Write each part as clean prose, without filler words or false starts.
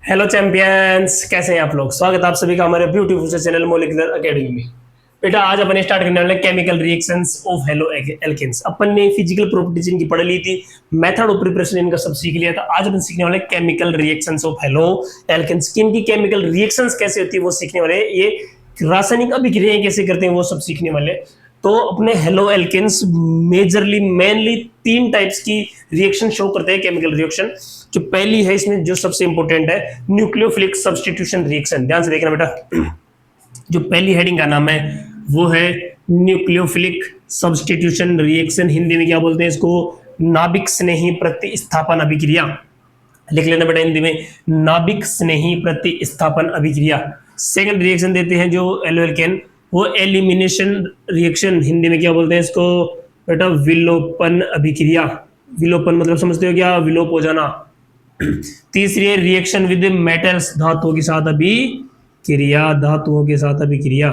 Hello champions, कैसे हैं आप लोग। स्वागत है आप सभी का हमारे ब्यूटीफुल से चैनल मॉलिक्यूलर एकेडमी में। बेटा आज अपन स्टार्ट करने वाले chemical reactions of haloalkanes. अपन ने फिजिकल प्रॉपर्टीज इनकी पढ़ ली थी, मेथड ऑफ प्रिपरेशन इनका सब सीख लिया था। आज अपन सीखने वाले chemical reactions of haloalkanes. इनकी केमिकल रिएक्शंस कैसे होती है वो सीखने वाले, ये रासायनिक अभिक्रियाएं कैसे करते हैं वो सब सीखने वाले। तो अपने हेलो एल्केन्स मेजरली मेनली तीन टाइप्स की रिएक्शन शो करते हैं केमिकल रिएक्शन। जो पहली है इसमें जो सबसे इंपॉर्टेंट है न्यूक्लियोफिलिक सब्स्टिट्यूशन रिएक्शन। ध्यान से देखना बेटा, जो पहली हेडिंग का नाम है वो है न्यूक्लियोफिलिक सब्स्टिट्यूशन रिएक्शन। हिंदी में क्या बोलते हैं इसको, नाभिक स्नेही प्रतिस्थापन अभिक्रिया। लिख लेना बेटा हिंदी में, नाभिक स्नेही प्रतिस्थापन अभिक्रिया। सेकंड रिएक्शन देते हैं जो एल्केन, वो एलिमिनेशन रिएक्शन। हिंदी में क्या बोलते हैं इसको बेटा, विलोपन अभिक्रिया। विलोपन मतलब समझते हो क्या, विलोप हो जाना। तीसरी है रिएक्शन विद मेटल्स, धातुओं के साथ अभिक्रिया। धातुओं के साथ अभिक्रिया,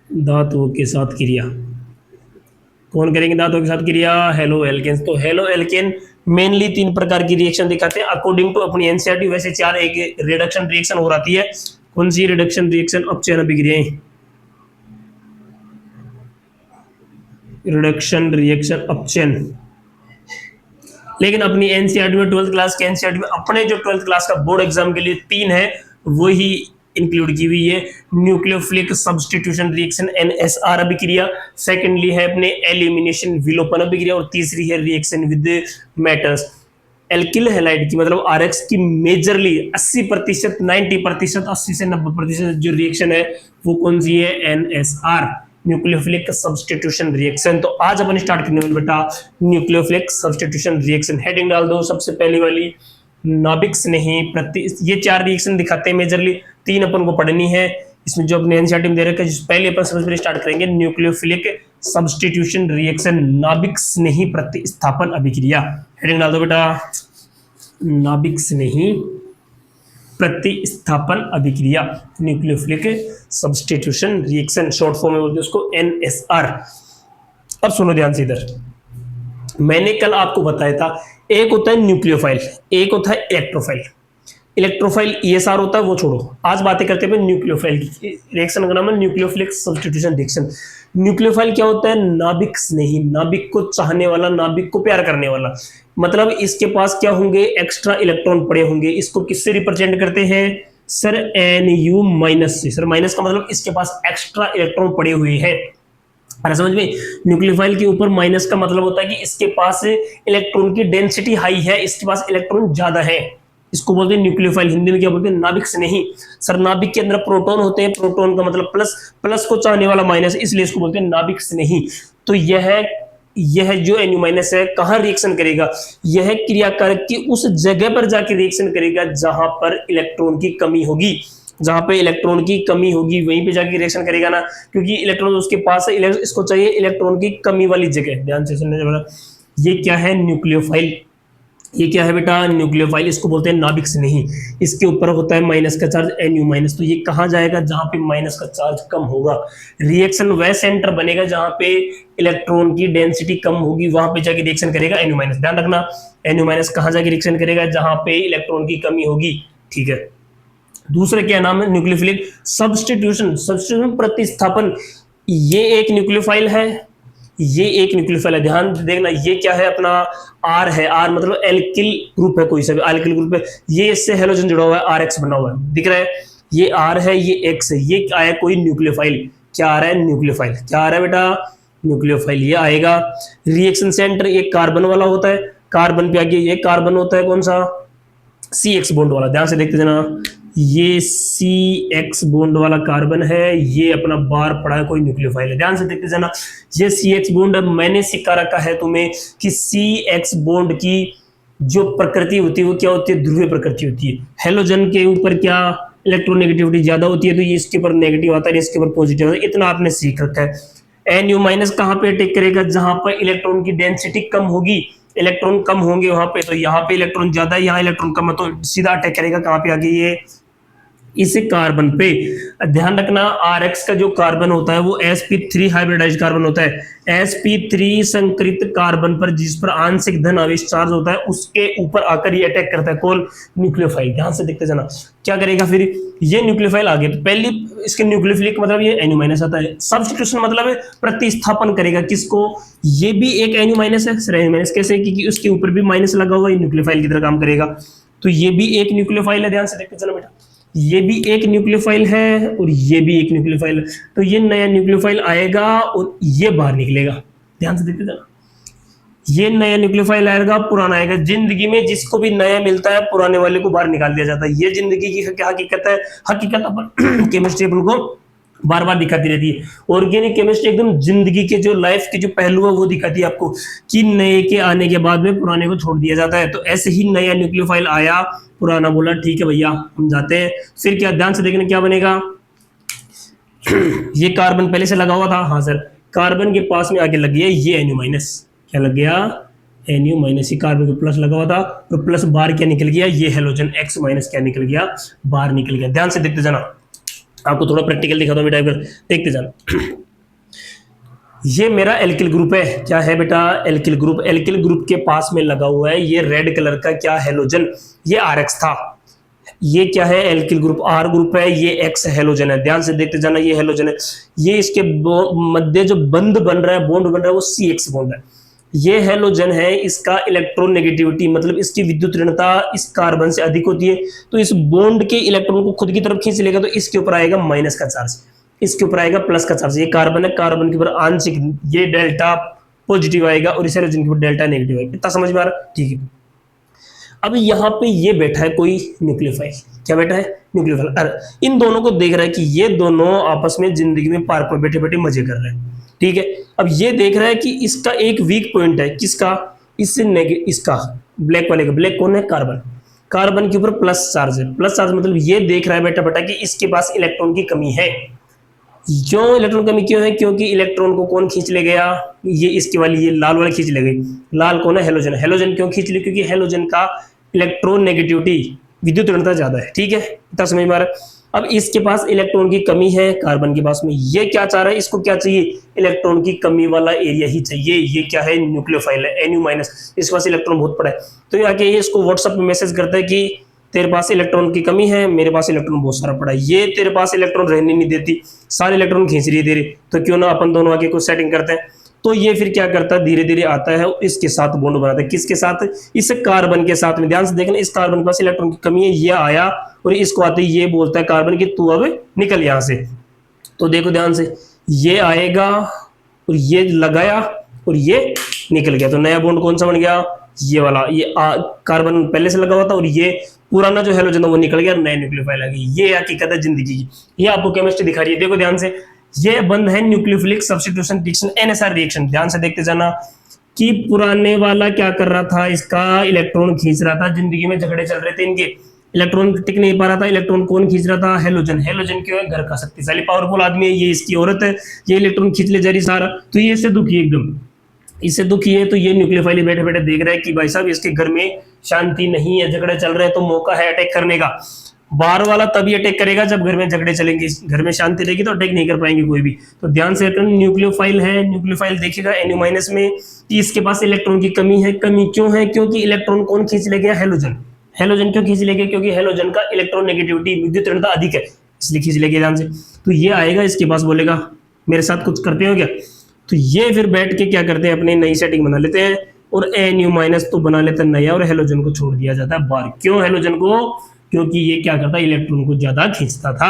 धातुओं के साथ क्रिया। कौन करेंगे धातुओं के साथ क्रिया, हेलो एल्केन्स। तो हेलो एल्केन मेनली तीन प्रकार की रिएक्शन दिखाते हैं अकॉर्डिंग टू अपनी एनसीईआरटी। वैसे चार, एक रिडक्शन रिएक्शन हो रही है। कौन सी रिडक्शन रिएक्शन, अपचयन अभिक्रियाएं। रिडक्शन रिएक्शन अपचयन। लेकिन अपनी एनसीईआरटी में, 12th क्लास के एनसीईआरटी में अपने जो 12th क्लास का बोर्ड एग्जाम के लिए तीन है वही इंक्लूड की हुई है। न्यूक्लियोफिलिक सब्स्टिट्यूशन रिएक्शन एनएसआर अभिक्रिया, सेकेंडली है अपने एलिमिनेशन विलोपन अभिक्रिया, और तीसरी है reaction with metals. Alkyl halide की मतलब आरएक्स की मेजरली 80%, 90%, 80 से 90% जो रिएक्शन है वो कौन सी है, एनएसआर, न्यूक्लियोफिलिक सब्स्टिट्यूशन रिएक्शन। तो आज अपन स्टार्ट करने वाले बेटा न्यूक्लियोफिलिक सब्स्टिट्यूशन रिएक्शन। हेडिंग डाल दो सबसे पहली वाली, नाभिक स्नेही प्रति। ये चार रिएक्शन दिखाते हैं मेजरली, तीन अपन को पढ़नी है इसमें जो अपने एनसीईआरटी में दे रखा है। पहले अपन सबसे पहले स्टार्ट करेंगे न्यूक्लियोफिलिक सब्स्टिट्यूशन रिएक्शन, नाभिक स्नेही प्रतिस्थापन अभिक्रिया। हेडिंग डाल दो बेटा, नाभिक स्नेही प्रतिस्थापन अभिक्रिया, nucleophilic substitution reaction, short form में बोलते हैं उसको एनएसआर। अब सुनो ध्यान से इधर, मैंने कल आपको बताया था एक होता है न्यूक्लियोफाइल, एक होता है इलेक्ट्रोफाइल। इलेक्ट्रोफाइल ईएसआर होता है, वो छोड़ो, आज बातें करते हैं न्यूक्लियोफाइल की। रिएक्शन का नाम है न्यूक्लियोफिलिक सब्स्टिट्यूशन रिएक्शन। न्यूक्लियोफाइल क्या होता है, नाभिक स्नेही, नाभिक को चाहने वाला, नाभिक को प्यार करने वाला। मतलब इसके पास क्या होंगे, एक्स्ट्रा इलेक्ट्रॉन पड़े होंगे। इसको किससे रिप्रेजेंट करते हैं सर, NU माइनस से। सर माइनस का मतलब इसके पास एक्स्ट्रा इलेक्ट्रॉन पड़े हुए हैं। अरे समझ में, न्यूक्लियोफाइल के ऊपर माइनस का मतलब होता है कि इसके पास इलेक्ट्रॉन की डेंसिटी हाई है, इसके पास इलेक्ट्रॉन ज्यादा है। इसको बोलते हैं न्यूक्लियोफाइल। हिंदी में क्या बोलते हैं, नाभिक स्नेही। सर नाभिक के अंदर प्रोटॉन होते हैं, प्रोटॉन का मतलब प्लस, प्लस को चाहने वाला माइनस, इसलिए इसको बोलते हैं नाभिक स्नेही। तो यह जो NU माइनस है कहाँ रिएक्शन करेगा, यह क्रियाकारक की उस जगह पर जाके रिएक्शन करेगा जहां पर इलेक्ट्रॉन की कमी होगी। जहां पे इलेक्ट्रॉन की कमी होगी वहीं पे जाके रिएक्शन करेगा ना, क्योंकि इलेक्ट्रॉन उसके पास है, इसको चाहिए इलेक्ट्रॉन की कमी वाली जगह। ध्यान से सुनने वाला, ये क्या है न्यूक्लियोफाइल। ये क्या है बेटा, न्यूक्लियोफाइल। इसको बोलते हैं नाभिक स्नेही। इसके ऊपर होता है माइनस का चार्ज, NU माइनस। तो ये कहाँ जाएगा, जहां पे माइनस का चार्ज कम होगा। रिएक्शन वह सेंटर बनेगा जहां पे इलेक्ट्रॉन की डेंसिटी कम होगी, वहां पे जाके रिएक्शन करेगा NU माइनस। ध्यान रखना, NU माइनस कहाँ जाके रिएक्शन करेगा, जहां पे इलेक्ट्रॉन की कमी होगी। ठीक है, दूसरे क्या नाम है, न्यूक्लियोफिलिक सब्स्टिट्यूशन, सब्स्टिट्यूशन प्रतिस्थापन। ये एक न्यूक्लियोफाइल है, ये एक न्यूक्लियोफाइल है। ध्यान देखना, ये क्या है अपना, R है। R मतलब एल्किल ग्रुप है, कोई सा भी एल्किल ग्रुप है। ये इससे हेलोजन जुड़ा हुआ है, RX बना हुआ है, दिख रहा है। ये R है, ये X है। ये आया कोई न्यूक्लियोफाइल, क्या आ रहा है, न्यूक्लियोफाइल। क्या आ रहा है बेटा, न्यूक्लियोफाइल। ये आएगा रिएक्शन सेंटर, एक कार्बन वाला होता है, कार्बन पे आगे ये कार्बन होता है, कौन सा, CX बॉन्ड वाला। ध्यान से देखते जाना, ये CX बॉन्ड वाला कार्बन है, ये अपना बार पड़ा है, कोई न्यूक्लियोफाइल है। ध्यान से देखते जाना, ये CX बॉन्ड मैंने सिखा रखा है तुम्हें कि CX बॉन्ड की जो प्रकृति होती है वो क्या होती है, ध्रुवीय प्रकृति होती है। हेलोजन के ऊपर क्या इलेक्ट्रोनेगेटिविटी ज्यादा होती है, तो ये इसके ऊपर नेगेटिव आता है, इसके ऊपर पॉजिटिव आता है। इतना आपने सीख रखा है। NU माइनस कहाँ पे अटैक करेगा, जहां पर इलेक्ट्रॉन की डेंसिटी कम होगी, इलेक्ट्रॉन कम होंगे वहां पे। तो यहाँ पे इलेक्ट्रॉन ज्यादा है, यहाँ इलेक्ट्रॉन कम है, तो सीधा अटैक करेगा कहाँ पे, आगे ये इस कार्बन पे ध्यान रखना, RX का जो कार्बन होता है वो sp3 हाइब्रिडाइज्ड कार्बन होता है। sp3 संकरित कार्बन पर जिस पर आंशिक धन आवेश चार्ज होता है उसके ऊपर आकर ये अटैक करता है, कौन? न्यूक्लियोफाइल। ध्यान से देखते जाना क्या करेगा फिर ये न्यूक्लियोफाइल आगे, तो पहली इसके न्यूक्लियोफिलिक मतलब ये NU- आता है। सब्स्टिट्यूशन मतलब है प्रतिस्थापन करेगा किसको? ये भी एक NU- है सर। NU- कैसे? क्योंकि उसके ऊपर भी माइनस लगा हुआ है, न्यूक्लियोफाइल की तरह काम करेगा। तो ये भी एक न्यूक्लियोफाइल है, ध्यान से देखते चलो बेटा, ये भी एक न्यूक्लियोफाइल है और ये भी एक न्यूक्लियोफाइल है। तो ये नया न्यूक्लियोफाइल आएगा और ये बाहर निकलेगा। ध्यान से देखते जाना, ये नया न्यूक्लियोफाइल आएगा, पुराना आएगा। जिंदगी में जिसको भी नया मिलता है पुराने वाले को बाहर निकाल दिया जाता है। ये जिंदगी की क्या हकीकत है? हकीकत अपन केमिस्ट्री अपन को बार बार दिखाती रहती है। ऑर्गेनिक केमिस्ट्री एकदम जिंदगी के जो लाइफ के जो पहलू है वो दिखाती है आपको कि नए के आने के बाद में पुराने को छोड़ दिया जाता है। तो ऐसे ही नया न्यूक्लियोफाइल आया, पुराना बोला ठीक है भैया हम जाते हैं। फिर क्या, ध्यान से देखना क्या बनेगा। ये कार्बन पहले से लगा हुआ था, हाँ सर। कार्बन के पास में आगे लग गया ये NU-, क्या लग गया? NU-। ये कार्बन के प्लस लगा हुआ था तो प्लस बाहर क्या निकल गया? ये हेलोजन X- क्या निकल गया? बाहर निकल गया। ध्यान से देखते जाना, आपको थोड़ा प्रैक्टिकल दिखा दो बेटा, देखते जाना। ये मेरा एल्किल ग्रुप है, क्या है बेटा? Alkyl group. एल्किल ग्रुप के पास में लगा हुआ है ये रेड कलर का क्या? हेलोजन। ये RX था। ये क्या है? Alkyl group. R ग्रुप है, ये X हेलोजन है। ध्यान से देखते जाना, ये हेलोजन है। ये इसके मध्य जो बंध बन रहा है, बॉन्ड बन रहा है, वो CX बॉन्ड है। ये हेलोजन है, इसका इलेक्ट्रॉन नेगेटिविटी मतलब इसकी विद्युत ऋणता इस कार्बन से अधिक होती है। तो इस बॉन्ड के इलेक्ट्रॉन को खुद की तरफ खींच लेगा तो इसके ऊपर आएगा माइनस का चार्ज, इसके ऊपर आएगा प्लस का चार्ज। ये कार्बन है, कार्बन के ऊपर आंशिक ये डेल्टा पॉजिटिव आएगा और इस हेलोजन के ऊपर डेल्टा नेगेटिव आएगा। इतना समझ में आ रहा? ठीक है। अब यहाँ पे ये बैठा है कोई न्यूक्लियोफाइल, क्या बैठा है? न्यूक्लियोफाइल। अरे इन दोनों को देख रहा है कि ये दोनों आपस में जिंदगी में पार्क में बैठे बैठे मजे कर रहे हैं, ठीक है। अब ये देख रहा है कि इसका एक वीक पॉइंट है, किसका? इससे इसका ब्लैक वाले का। ब्लैक कौन है? कार्बन। कार्बन के ऊपर प्लस चार्ज है। प्लस चार्ज मतलब ये देख रहा है बेटा बेटा कि इसके पास इलेक्ट्रॉन की कमी है। क्यों इलेक्ट्रॉन कमी क्यों है? क्योंकि इलेक्ट्रॉन को कौन खींच ले गया? ये इसके वाली, ये लाल वाला खींच ले गई। लाल कौन है? हेलोजन। हेलोजन क्यों खींच ली? क्योंकि हेलोजन का इलेक्ट्रॉन नेगेटिविटी विद्युत ऋणता ज्यादा है, ठीक है। इतना समझ में आ रहा है? अब इसके पास इलेक्ट्रॉन की कमी है कार्बन के पास में। ये क्या चाह रहा है? इसको क्या चाहिए? इलेक्ट्रॉन की कमी वाला एरिया ही चाहिए। ये क्या है? न्यूक्लियोफाइल है, NU-। इसके पास इलेक्ट्रॉन बहुत पड़ा है। तो ये आके इसको व्हाट्सएप पे मैसेज करता है कि तेरे पास इलेक्ट्रॉन की कमी है, मेरे पास इलेक्ट्रॉन बहुत सारा पड़ा है। ये तेरे पास इलेक्ट्रॉन रहने नहीं देती, सारे इलेक्ट्रॉन खींच रही है तेरे। तो क्यों ना अपन दोनों आके कुछ सेटिंग करते हैं। तो ये फिर क्या करता है? धीरे धीरे आता है इसके साथ बॉन्ड बनाता है। किसके साथ? इस कार्बन के साथ में। ध्यान से देखना, इस कार्बन के पास इलेक्ट्रॉन की कमी है, ये आया और इसको आते ही ये बोलता है कार्बन कि तू अब निकल यहां से। तो देखो ध्यान से, ये आएगा और ये लगाया और ये निकल गया। तो नया बॉन्ड कौन सा बन गया? ये वाला। ये कार्बन पहले से लगा हुआ था और ये पुराना जो हेलोजन था वो निकल गया, नए न्यूक्लियोफाइल आ गई। ये हकीकत है जिंदगी की, ये आपको केमिस्ट्री दिखा रही है। देखो ध्यान से, ये बंद है nucleophilic substitution reaction, NSR reaction. ध्यान से देखते जाना कि पुराने वाला क्या कर रहा था? इसका इलेक्ट्रॉन खींच रहा था। जिंदगी में झगड़े चल रहे थे इनके, इलेक्ट्रॉन टिक नहीं पा रहा था। इलेक्ट्रॉन कौन खींच रहा था? हेलोजन। हेलोजन क्यों है? घर का शक्तिशाली पावरफुल आदमी है, ये इसकी औरत है, ये इलेक्ट्रॉन खींच ले जा रही सारा। तो ये इससे दुखी है एकदम, इससे दुखी है। तो ये न्यूक्लियोफाइल बैठे बैठे देख रहा है कि भाई साहब इसके घर में शांति नहीं है, झगड़े चल रहे हैं, तो मौका है अटैक करने का। बाहर वाला तभी अटैक करेगा जब घर में झगड़े चलेंगे, घर में शांति रहेगी तो अटैक नहीं कर पाएंगे कोई भी। तो ध्यान से रखना, न्यूक्लियोफाइल है, न्यूक्लियोफाइल देखिएगा NU- में कि इसके पास इलेक्ट्रॉन की कमी है। कमी क्यों है? क्योंकि इलेक्ट्रॉन कौन खींच ले गया? हेलोजन। हेलोजन क्यों खींच ले गया? क्योंकि हेलोजन का इलेक्ट्रॉन नेगेटिविटी विद्युत ऋणता अधिक है, इसलिए खींच ले गया। ध्यान से, तो ये आएगा इसके पास, बोलेगा मेरे साथ कुछ करते हो क्या? तो ये फिर बैठ के क्या करते हैं? अपनी नई सेटिंग बना लेते हैं और NU- तो बना लेते हैं नया और हेलोजन को छोड़ दिया जाता है बाहर। क्यों हेलोजन को? क्योंकि ये क्या करता है? इलेक्ट्रॉन को ज्यादा खींचता था।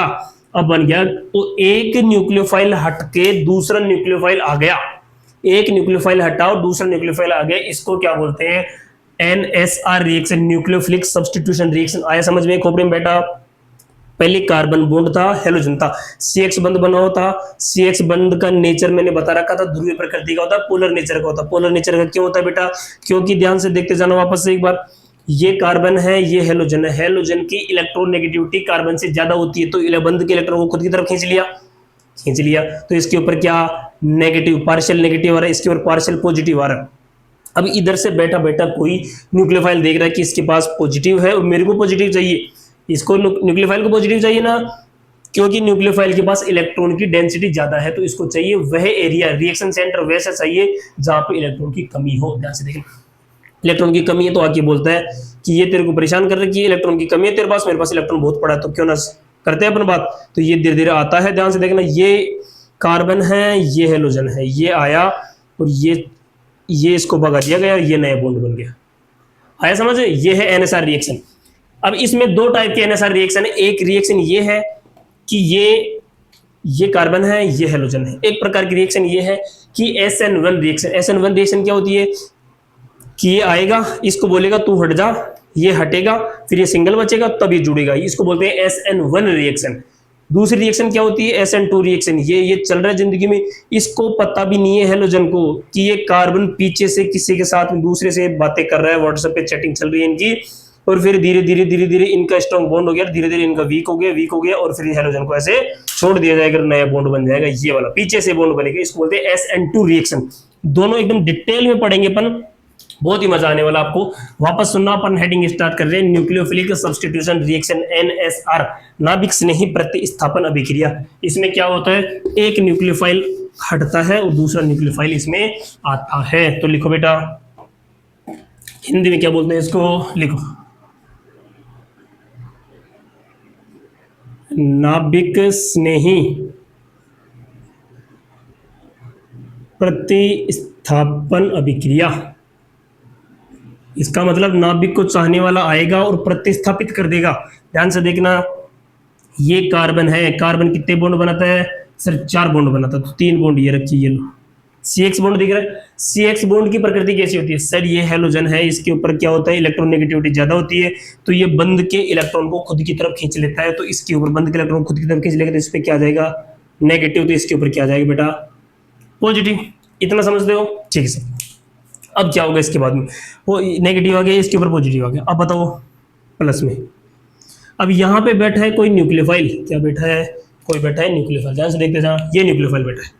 अब बन गया, तो एक न्यूक्लियोफाइल हट के दूसरा न्यूक्लियोफाइल आ गया। एक न्यूक्लियोफाइल हटा और दूसरा न्यूक्लियोफाइल आ गया, इसको क्या बोलते हैं? NSR reaction, nucleophilic substitution reaction. आया समझ में खोपड़ी में बेटा? पहले कार्बन बॉन्ड था, हेलोजन था, CX बंध बना होता। CX बंध का नेचर मैंने बता रखा था, ध्रुवीय प्रकृति का होता है, पोलर नेचर का होता है। पोलर नेचर का क्यों होता है बेटा? क्योंकि ध्यान से देखते जाना वापस से एक बार, ये कार्बन है, ये हेलोजन है। हेलोजन की इलेक्ट्रॉन नेगेटिविटी कार्बन से ज्यादा होती है, तो बंध के इलेक्ट्रॉन को खुद की तरफ खींच लिया। तो इसके ऊपर क्या? नेगेटिव, पार्शियल नेगेटिव आ रहा है, इसके ऊपर पार्शियल पॉजिटिव आ रहा है। अब इधर से बैठा बैठा कोई न्यूक्लियोफाइल देख रहा है कि इसके पास पॉजिटिव है और मेरे को पॉजिटिव चाहिए, इसको न्यूक्लियोफाइल को पॉजिटिव चाहिए ना, क्योंकि न्यूक्लियोफाइल के पास इलेक्ट्रॉन की डेंसिटी ज्यादा है, तो इसको चाहिए वह एरिया, रिएक्शन सेंटर वैसा चाहिए जहां पे इलेक्ट्रॉन की कमी हो। ध्यान से देखना, इलेक्ट्रॉन की कमी है तो आके बोलता है कि ये तेरे को परेशान कर रही है, इलेक्ट्रॉन की कमी है तेरे पास, मेरे पास इलेक्ट्रॉन बहुत पड़ा है, तो क्यों ना करते हैं अपन बात। तो ये धीरे धीरे आता है। ध्यान से देखना, ये कार्बन है, ये हेलोजन है, ये आया और ये इसको भगा दिया गया और ये नया बॉन्ड बन गया। आया समझ? ये है एनएसआर रिएक्शन। अब इसमें दो टाइप के एनएसआर रिएक्शन है। एक रिएक्शन ये है कि ये कार्बन है, ये हेलोजन है। एक प्रकार की रिएक्शन ये है कि SN1 रिएक्शन। SN1 रिएक्शन क्या होती है कि ये आएगा, इसको बोलेगा तू हट जा, ये हटेगा, फिर ये सिंगल बचेगा, तब ये जुड़ेगा, इसको बोलते हैं SN1 रिएक्शन। दूसरी रिएक्शन क्या होती है? SN2 reaction. ये चल रहा है जिंदगी में, इसको पता भी नहीं है हेलोजन को कि ये कार्बन पीछे से किसी के साथ में दूसरे से बातें कर रहा है, व्हाट्सएप पे चैटिंग चल रही है इनकी, और फिर धीरे धीरे इनका स्ट्रॉन्ग बॉन्ड हो गया, धीरे धीरे इनका वीक हो गया और फिर हेलोजन को ऐसे छोड़ दिया जाएगा, नया बॉन्ड बन जाएगा, ये वाला पीछे से बॉन्ड बनेगा, इसको बोलते हैं SN2 रिएक्शन। दोनों एकदम डिटेल में पढ़ेंगे अपन, बहुत ही मजा आने वाला आपको। वापस सुनना, अपन हेडिंग स्टार्ट कर रहे हैं, न्यूक्लियोफिलिक सब्स्टिट्यूशन रिएक्शन NSR, नाभिक स्नेही प्रतिस्थापन अभिक्रिया। इसमें क्या होता है, एक न्यूक्लियोफाइल हटता है और दूसरा न्यूक्लियोफाइल इसमें आता है। तो लिखो बेटा, हिंदी में क्या बोलते हैं इसको, लिखो नाभिक स्नेही प्रतिस्थापन अभिक्रिया। इसका मतलब नाभिक को चाहने वाला आएगा और प्रतिस्थापित कर देगा। ध्यान से देखना, ये कार्बन है, कार्बन कितने बॉन्ड बनाता है सर? 4 बॉन्ड बनाता है, तो 3 बॉन्ड ये रखिए, ये लो CX बॉन्ड दिख रहा है। CX बॉन्ड की प्रकृति कैसी होती है सर? ये हेलोजन है, इसके ऊपर क्या होता है, इलेक्ट्रॉन नेगेटिविटी ज्यादा होती है, तो ये बंद के इलेक्ट्रॉन को खुद की तरफ खींच लेता है, तो इसके ऊपर बंद के इलेक्ट्रॉन खुद की तरफ खींच लेगा, तो इस पर क्या आ जाएगा नेगेटिव, तो इसके ऊपर क्या आ जाएगा बेटा पॉजिटिव। इतना समझते हो? ठीक है सर। अब क्या होगा इसके बाद में, वो नेगेटिव आ गया, इसके ऊपर पॉजिटिव आ गया, अब बताओ प्लस में। अब यहाँ पे बैठा है कोई न्यूक्लियोफाइल, क्या बैठा है, कोई बैठा है न्यूक्लियोफाइल। ध्यान से देखते जा, ये न्यूक्लियोफाइल बैठा है,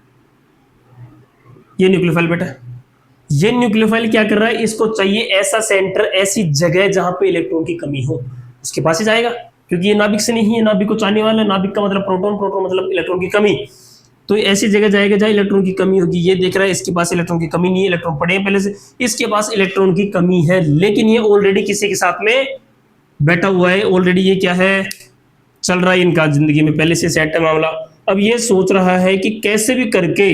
ये न्यूक्लियोफाइल बैठा है। ये न्यूक्लियोफाइल क्या कर रहा है, इसको चाहिए ऐसा सेंटर, ऐसी जगह जहां पे इलेक्ट्रॉन की कमी हो, उसके पास ही जाएगा, क्योंकि ये नाभिक से नहीं है, नाभिक को चाहने वाला है, नाभिक का मतलब प्रोटॉन, प्रोटॉन मतलब इलेक्ट्रॉन की कमी, तो ऐसी जगह जाएगा जहां इलेक्ट्रॉन की कमी होगी। ये देख रहा है इसके पास इलेक्ट्रॉन की कमी नहीं है, इलेक्ट्रॉन पड़े हैं पहले से, इसके पास इलेक्ट्रॉन की कमी है, लेकिन ये ऑलरेडी किसी के साथ में बैठा हुआ है, ऑलरेडी ये क्या है, चल रहा है इनका जिंदगी में, पहले से सेट है मामला। अब ये सोच रहा है कि कैसे भी करके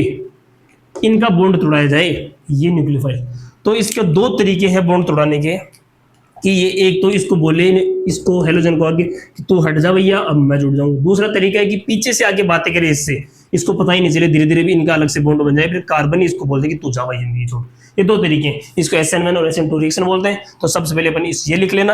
इनका बॉन्ड तोड़ाया जाए, ये न्यूक्लियोफाइल। तो इसके 2 तरीके हैं बॉन्ड तोड़ाने के, कि ये एक तो इसको बोले, इसको हेलोजन को आगे कि तू हट जा भैया, अब मैं जुड़ जाऊंगा। दूसरा तरीका है कि पीछे से आके बातें करे इससे, इसको पता ही नहीं चले, धीरे धीरे भी इनका अलग से बॉन्ड बन जाए, फिर कार्बन ही इसको बोलते कि तू जा भाई जिंदगी छोड़। ये 2 तरीके हैं, इसको SN1 और SN2 रिएक्शन बोलते हैं। तो सबसे पहले अपन ये लिख लेना,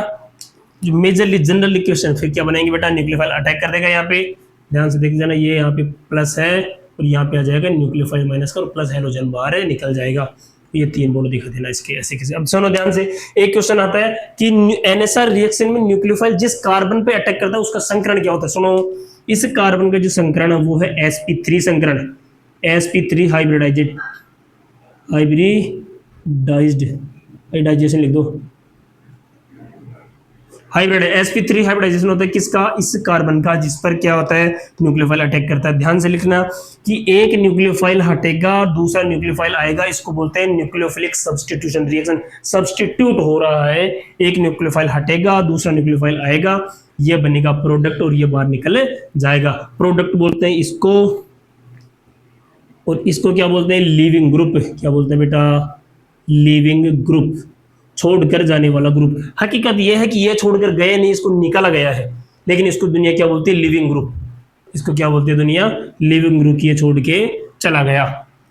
जो मेजरली जनरल इक्वेशन, फिर क्या बनाएंगे बेटा, न्यूक्लियोफाइल अटैक कर देगा यहाँ पे, ध्यान से देख जाना, ये यहाँ पे प्लस है और यहाँ पे आ जाएगा न्यूक्लियोफाइल माइनस का, और प्लस हेलोजन बाहर है, निकल जाएगा। ये 3 बॉन्ड दिखा देना इसके ऐसे कैसे। अब सुनो ध्यान से, एक क्वेश्चन आता है कि NSR रिएक्शन में न्यूक्लियोफाइल जिस कार्बन पे अटैक करता है उसका संकरण क्या होता है। सुनो, इस कार्बन का जो संकरण है वो है sp3 संकरण, sp3 हाइब्रिडाइज्ड लिख दो, हाइब्रिड sp3 हाइब्रिडाइजेशन होता है किसका, इस कार्बन का, जिस पर क्या होता है न्यूक्लियोफाइल अटैक करता है। ध्यान से लिखना कि एक न्यूक्लियोफाइल हटेगा, दूसरा न्यूक्लियोफाइल आएगा, इसको बोलते हैं न्यूक्लियोफिलिक सब्स्टिट्यूशन रिएक्शन। सब्स्टिट्यूट हो रहा है, एक न्यूक्लियोफाइल हटेगा, दूसरा न्यूक्लियोफाइल आएगा, ये बनेगा प्रोडक्ट और ये बाहर निकल जाएगा। प्रोडक्ट बोलते हैं इसको, और इसको क्या बोलते हैं, लीविंग ग्रुप। क्या बोलते हैं बेटा, लीविंग ग्रुप, छोड़कर जाने वाला ग्रुप। हकीकत यह है कि यह छोड़कर गए नहीं, इसको निकाला गया है, लेकिन इसको दुनिया क्या बोलती है, लिविंग ग्रुप। इसको क्या बोलती है दुनिया, लिविंग ग्रुप। ये छोड़ के चला गया।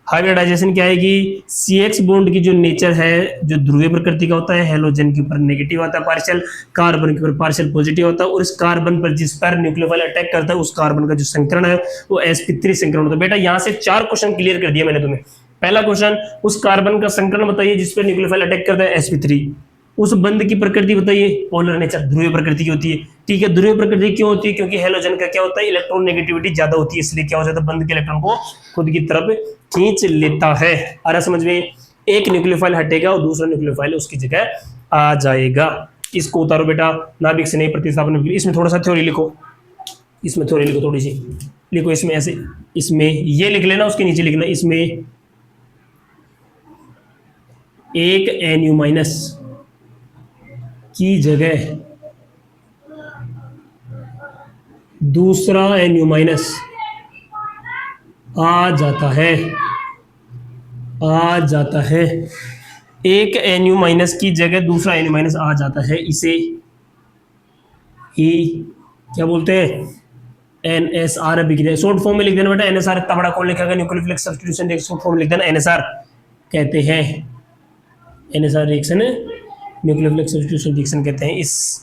हाइब्रिडाइजेशन क्या आएगी, CX बॉन्ड की जो नेचर है, जो ध्रुवीय प्रकृति का होता है, हेलोजन के ऊपर नेगेटिव आता है पार्शियल, कार्बन के ऊपर पार्शियल पॉजिटिव होता है, और इस कार्बन पर जिस पर न्यूक्लियोफाइल अटैक करता है उस कार्बन का जो संकरण है वो sp3 संकरण होता है। बेटा यहाँ से 4 क्वेश्चन क्लियर कर दिया मैंने तुम्हें। पहला क्वेश्चन, उस कार्बन का संकरण बताइए जिस पर न्यूक्लियोफाइल अटैक करता है sp3। उस बंध की प्रकृति बताइए, पोलर नेचर, ध्रुवीय प्रकृति की होती है। ठीक है, ध्रुवीय प्रकृति क्यों होती है, क्योंकि हेलोजन का क्या होता है, इलेक्ट्रॉन नेगेटिविटी ज्यादा होती है, इसलिए क्या हो जाता है, बंध के इलेक्ट्रॉन को खुद की तरफ खींच लेता है। आ रहा समझ में, एक न्यूक्लियोफाइल हटेगा और दूसरा न्यूक्लियोफाइल उसकी जगह आ जाएगा। इसको उतारो बेटा, नाभिक से नहीं प्रतिस्थापन। इसमें थोड़ा सा थ्योरी लिखो, इसमें थ्योरी लिखो, थोड़ी सी लिखो इसमें ऐसे, इसमें ये लिख लेना, उसके नीचे लिखना इसमें एक NU माइनस की जगह दूसरा NU माइनस आ जाता है, आ जाता है। एक NU माइनस की जगह दूसरा NU माइनस आ जाता है, इसे ही क्या बोलते हैं, NSR अभिक्रिया। शॉर्ट फॉर्म में लिख देना बेटा NSR, इतना बड़ा कौन लिखेगा, न्यूक्लियोफिलिक सब्स्टिट्यूशन, शॉर्ट फॉर्म में लिख देना NSR कहते हैं, NSR reaction nucleophilic substitution reaction कहते हैं।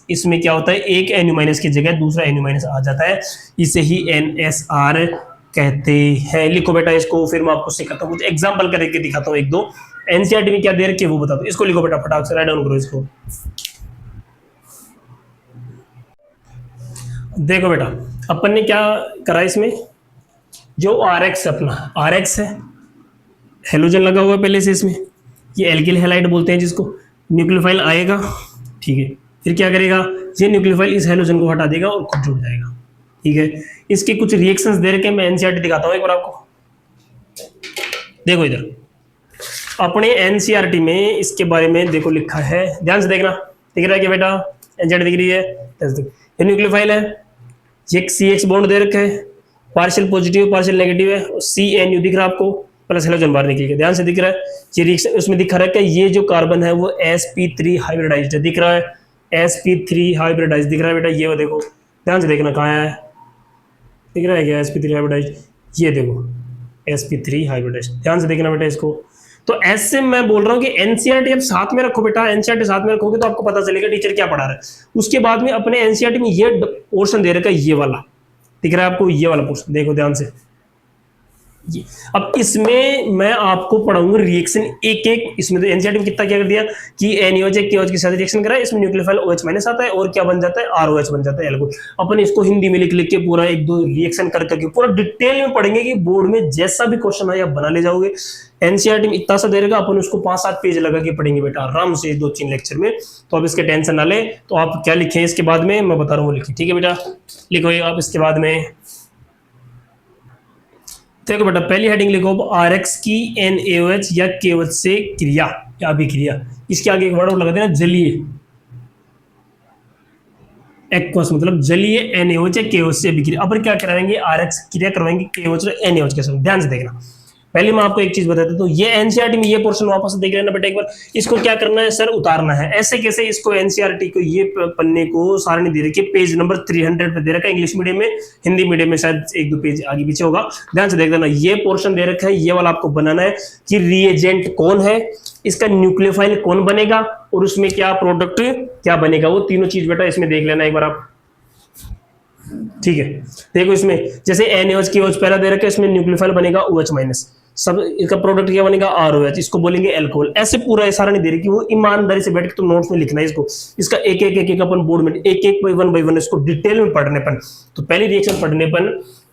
इसमें क्या होता है, एक NU माइनस की जगह दूसरा NU माइनस आ जाता है, इसे ही NSR कहते हैं। लिखो बेटा इसको, फिर मैं आपको सिखाता हूँ, कुछ एग्जांपल करके दिखाता हूँ एक दो। एनसीईआरटी में क्या दे रखे वो बता दो, इसको लिखो बेटा फटाक से, राइट डाउन करो इसको। देखो बेटा अपन ने क्या करा, इसमें जो RX अपना RX है, हेलोजन लगा हुआ है पहले से इसमें, ये एल्किल हैलाइड बोलते हैं जिसको। न्यूक्लियोफाइल आएगा, ठीक है, फिर क्या करेगा, ये न्यूक्लियोफाइल इस हेलोजन को हटा देगा और खुद जुड़ जाएगा, ठीक है। इसके कुछ रिएक्शंस दे रखे, मैं एनसीईआरटी दिखाता हूँ एक बार आपको। देखो इधर अपने एनसीईआरटी में इसके बारे में देखो लिखा है, ध्यान से देखना, दिख रहा है क्या बेटा, एनसीईआरटी दिख रही है, ये न्यूक्लियोफाइल है, ये CX बॉन्ड दे रखा है, पार्शियल पॉजिटिव पार्शियल नेगेटिव है, CNU दिख रहा है आपको, प्लस हेलोजन बाहर निकल गया, ध्यान से दिख रहा है। ये रिएक्शन उसमें दिखा रहा है कि ये जो कार्बन है वो sp3 हाइब्रिडाइज्ड है, दिख रहा है, sp3 हाइब्रिडाइज्ड दिख रहा है बेटा, ये वो देखो, ध्यान से देखना कहाँ है, दिख रहा है क्या sp3 हाइब्रिडाइज्ड, ये देखो sp3 हाइब्रिडाइज्ड, ध्यान से देखना बेटा इसको। तो ऐसे मैं बोल रहा हूँ कि एनसीईआरटी अब साथ में रखो बेटा, एनसीईआरटी साथ में रखोगे तो आपको पता चलेगा टीचर क्या पढ़ा रहा है। उसके बाद में अपने एनसीईआरटी में ये पोर्शन दे रखा है, ये वाला दिख रहा है आपको, ये वाला पोर्शन देखो ध्यान से। ये अब इसमें मैं आपको पढ़ाऊंगा रिएक्शन एक एक, इसमें तो एनसीईआरटी में कितना क्या कर दिया कि NaOH KOH के साथ रिएक्शन करा है, इसमें न्यूक्लियोफाइल OH माइनस आता है और क्या बन जाता है, ROH बन जाता है, एल्कोहल। अपन इसको हिंदी में लिख लिख के पूरा एक दो रिएक्शन कर करके पूरा डिटेल में पढ़ेंगे कि बोर्ड में जैसा भी क्वेश्चन आए आप बना ले जाओगे। एनसीईआरटी में इतना सा दे रहेगा, अपन उसको 5-7 पेज लगा के पढ़ेंगे बेटा आराम से 2-3 लेक्चर में, तो आप इसके टेंशन ना ले। तो आप क्या लिखें इसके बाद में, मैं बता रहा हूँ वो लिखिए, ठीक है बेटा, लिखो आप इसके बाद में। देखो बेटा पहली हेडिंग लिखो RX की NaOH या KOH से क्रिया या अभिक्रिया, इसके आगे एक वर्ड लगा देना जलीय, एक्वस मतलब जलीय NaOH या KOH से अभिक्रिया। अब क्या कराएंगे, RX क्रिया करवाएंगे KOH और NaOH के साथ, ध्यान से देखना। पहले मैं आपको एक चीज बताता हूँ, तो ये एनसीईआरटी में ये पोर्शन वापस देख लेना बेटा एक बार, इसको क्या करना है सर, उतारना है। ऐसे कैसे, इसको एनसीईआरटी को ये पन्ने को सारणी दे रखी है, पेज नंबर 300 पे दे रखा है, इंग्लिश मीडियम में, हिंदी मीडियम में शायद 1-2 पेज आगे पीछे होगा, ध्यान से देख लेना। ये पोर्शन दे रखा है, ये वाला आपको बनाना है कि रिएजेंट कौन है, इसका न्यूक्लियोफाइल कौन बनेगा और उसमें क्या प्रोडक्ट क्या बनेगा, वो तीनों चीज बेटा इसमें देख लेना एक बार आप, ठीक है। देखो इसमें जैसे NaOH KOH पहला दे रखा है, इसमें न्यूक्लियोफाइल बनेगा OH माइनस, सब इसका प्रोडक्ट क्या बनेगा ROH, इसको बोलेंगे एल्कोहल। ऐसे पूरा सारा नहीं दे रही कि वो ईमानदारी से बैठ के तुम नोट्स में लिखना है इसको, इसका एक एक अपन बोर्ड में एक एक बाय वन इसको डिटेल में पढ़ने पर। तो पहली रिएक्शन पढ़ने पर